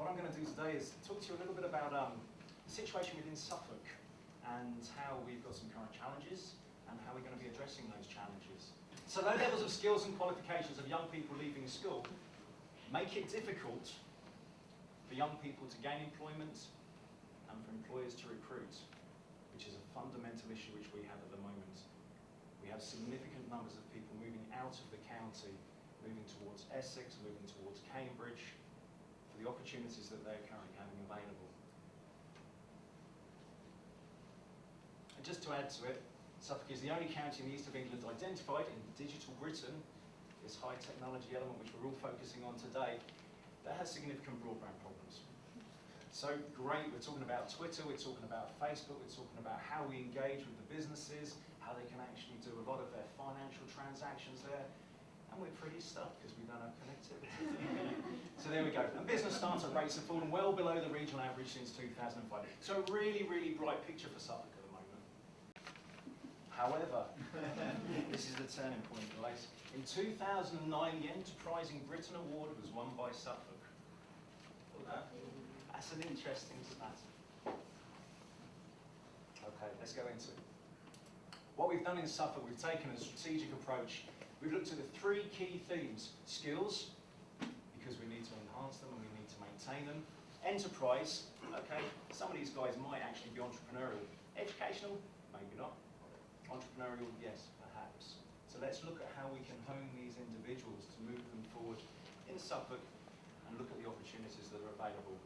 What I'm going to do today is talk to you a little bit about the situation within Suffolk and how we've got some current challenges and how we're going to be addressing those challenges. So low levels of skills and qualifications of young people leaving school make it difficult for young people to gain employment and for employers to recruit, which is a fundamental issue which we have at the moment. We have significant numbers of people moving out of the county, moving towards Essex, moving towards Cambridge, for the opportunities that they're currently having available. And just to add to it, Suffolk is the only county in the east of England identified in Digital Britain, this high technology element which we're all focusing on today, that has significant broadband problems. So great, we're talking about Twitter, we're talking about Facebook, we're talking about how we engage with the businesses, how they can actually do a lot of their financial transactions there, and we're pretty stuck because we don't have connectivity. So there we go. And business startup rates have fallen well below the regional average since 2005. So a really, really bright picture for Suffolk at the moment. However, this is the turning point, guys. In 2009, the Enterprising Britain Award was won by Suffolk. That's an interesting stat. Okay, let's go into it. What we've done in Suffolk, we've taken a strategic approach. We've looked at the three key themes: skills, because we need to enhance them and we need to maintain them; enterprise, okay, some of these guys might actually be entrepreneurial; educational, maybe not; entrepreneurial, yes, perhaps. So let's look at how we can hone these individuals to move them forward in Suffolk and look at the opportunities that are available.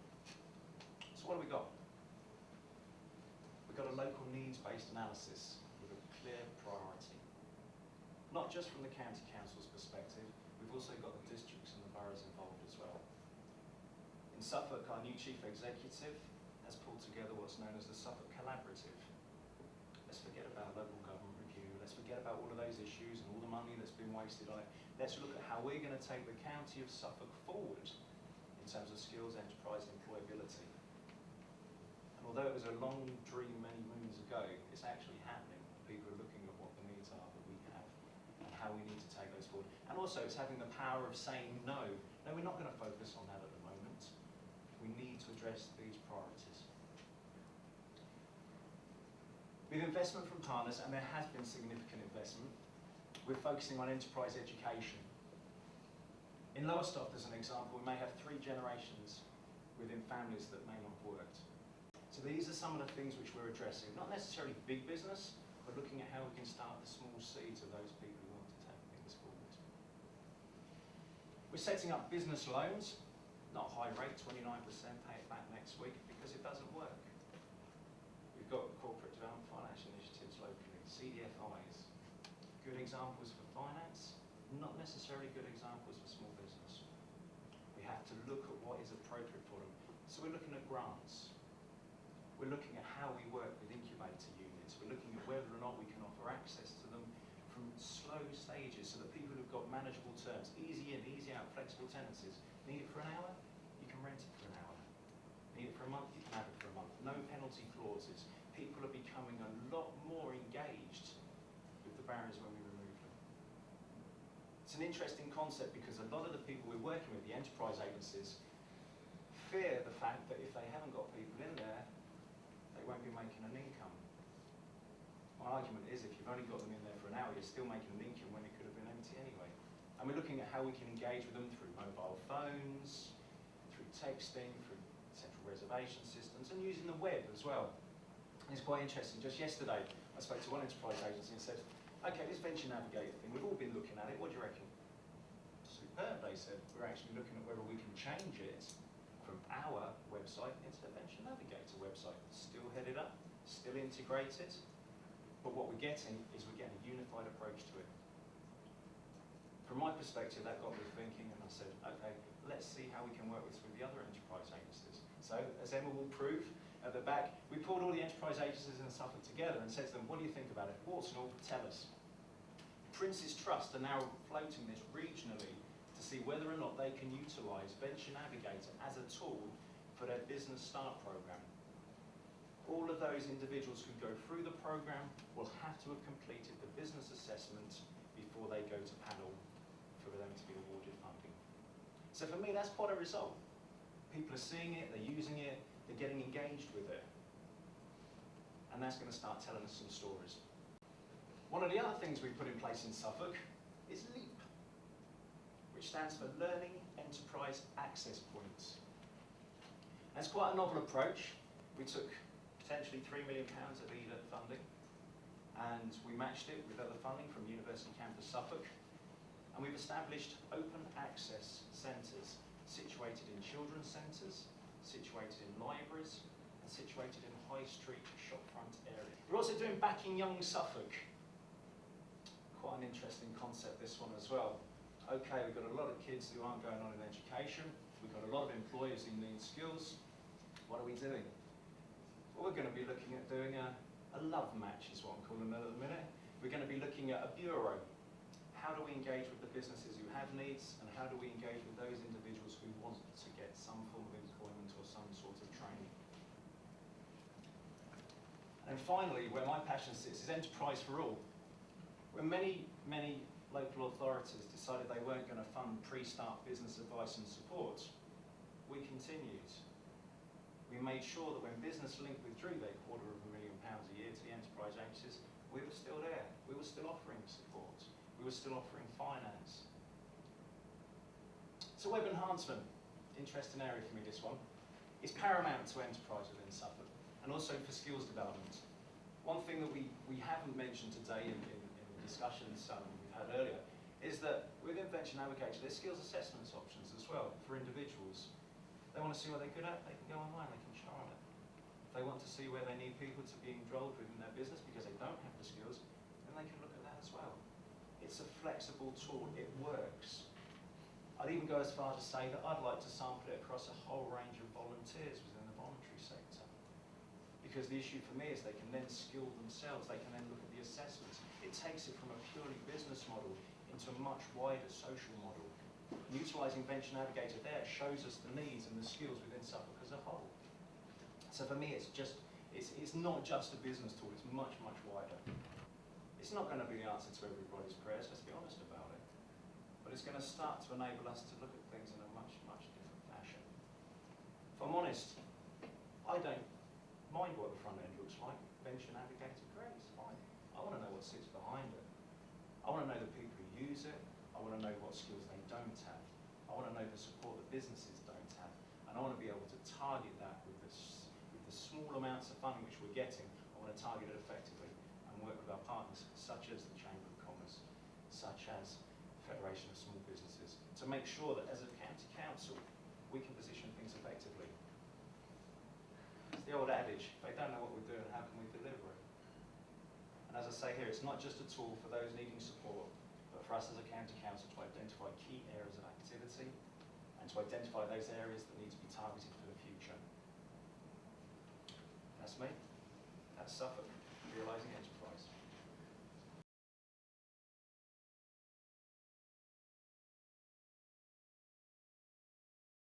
So what have we got? We've got a local needs-based analysis with a clear priority. Not just from the county council's perspective, we've also got the districts and the boroughs involved as well. In Suffolk, our new chief executive has pulled together what's known as the Suffolk Collaborative. Let's forget about local government review, let's forget about all of those issues and all the money that's been wasted on it. Let's look at how we're going to take the county of Suffolk forward in terms of skills, enterprise, and employability. And although it was a long dream many moons ago, it's actually happening. People are looking at what the needs are that we have and how we need to take those forward. And also it's having the power of saying no. No, we're not going to focus on that at the moment. We need to address these priorities. With investment from partners, and there has been significant investment, we're focusing on enterprise education. In Lowestoft, as an example, we may have 3 generations within families that may not have worked. So these are some of the things which we're addressing. Not necessarily big business, but looking at how we can start the small seeds of those people who want to take things forward. We're setting up business loans, not high rate, 29%, pay it back next week, because it doesn't work. We've got corporate development finance initiatives locally, CDFIs, good examples for finance, not necessarily good examples for small business. We have to look at what is appropriate for them. So we're looking at grants. We're looking at how we work with incubator units. We're looking at whether or not we can offer access to them from slow stages so that people who've got manageable terms, easy in, easy out, flexible tenancies, need it for an hour, you can rent it for an hour. Need it for a month, you can have it for a month. No penalty clauses. People are becoming a lot more engaged with the barriers when we remove them. It's an interesting concept because a lot of the people we're working with, the enterprise agencies, fear the fact that if they haven't got people in there, they won't be making an income. My argument is if you've only got them in there for an hour, you're still making an income when it could have been empty anyway. And we're looking at how we can engage with them through mobile phones, through texting, through central reservation systems, and using the web as well. And it's quite interesting. Just yesterday, I spoke to one enterprise agency and said, okay, this Venture Navigator thing, we've all been looking at it, what do you reckon? Superb, they said. We're actually looking at whether we can change it from our website into the Venture Navigator website. Still headed up, still integrated, but what we're getting is we're getting a unified approach to it. From my perspective, that got me thinking, and I said, okay, let's see how we can work with the other enterprise agencies. So, as Emma will prove at the back, we pulled all the enterprise agencies in Suffolk together and said to them, what do you think about it? Warts and all, tell us. Prince's Trust are now floating this regionally to see whether or not they can utilise Venture Navigator as a tool for their business start programme. All of those individuals who go through the programme will have to have completed the business assessment before they go to panel for them to be awarded funding. So for me, that's quite a result. People are seeing it, they're using it, they're getting engaged with it. And that's going to start telling us some stories. One of the other things we put in place in Suffolk is LEAP, which stands for Learning Enterprise Access Points. That's quite a novel approach. We took potentially £3 million of EDA funding, and we matched it with other funding from University Campus Suffolk, and we've established open access centres situated in children's centres, situated in libraries, and situated in high street shopfront areas. We're also doing Backing Young Suffolk. Quite an interesting concept, this one as well. Okay, we've got a lot of kids who aren't going on in education, we've got a lot of employers who need skills. What are we doing? Well, we're going to be looking at doing a love match, is what I'm calling it at the minute. We're going to be looking at a bureau. How do we engage with the businesses who have needs, and how do we engage with those individuals who want to get some form of employment or some sort of training? And finally, where my passion sits, is enterprise for all. When many local authorities decided they weren't going to fund pre-start business advice and support, we continued. We made sure that when Business Link withdrew their £250,000 a year to the enterprise agencies, we were still there. We were still offering support. We were still offering finance. So web enhancement, interesting area for me, this one, is paramount to enterprise within Suffolk, and also for skills development. One thing that we haven't mentioned today in discussions we've had earlier is that within Venture Navigator there's skills assessments options as well for individuals. If they want to see what they're good at, they can go online, they can trial it. If they want to see where they need people to be enrolled within their business because they don't have the skills, then they can look at that as well. It's a flexible tool, it works. I'd even go as far as to say that I'd like to sample it across a whole range of volunteers within the voluntary sector. Because the issue for me is they can then skill themselves, they can then look at the assessments. It takes it from a purely business model into a much wider social model. Utilising Venture Navigator there shows us the needs and the skills within Suffolk as a whole. So for me, it's not just a business tool, it's much, much wider. It's not going to be the answer to everybody's prayers, let's be honest about it. But it's going to start to enable us to look at things in a much, much different fashion. If I'm honest, I don't mind what the front end looks like. Venture Navigator, great, it's fine. I want to know what sits behind it. I want to know the people who use it. I want to know what skills they don't have. I want to know the support that businesses don't have. And I want to be able to target that with the small amounts of funding which we're getting. I want to target it effectively and work with our partners, such as the Chamber of Commerce, such as the Federation of Small Businesses, to make sure that as a county council, we can position things effectively. It's the old adage, if they don't know what we're doing, how can we deliver it? And as I say here, it's not just a tool for those needing support, but for us as a county council to identify key areas of activity and to identify those areas that need to be targeted for the future. That's me. That's Suffolk, Realising Enterprise.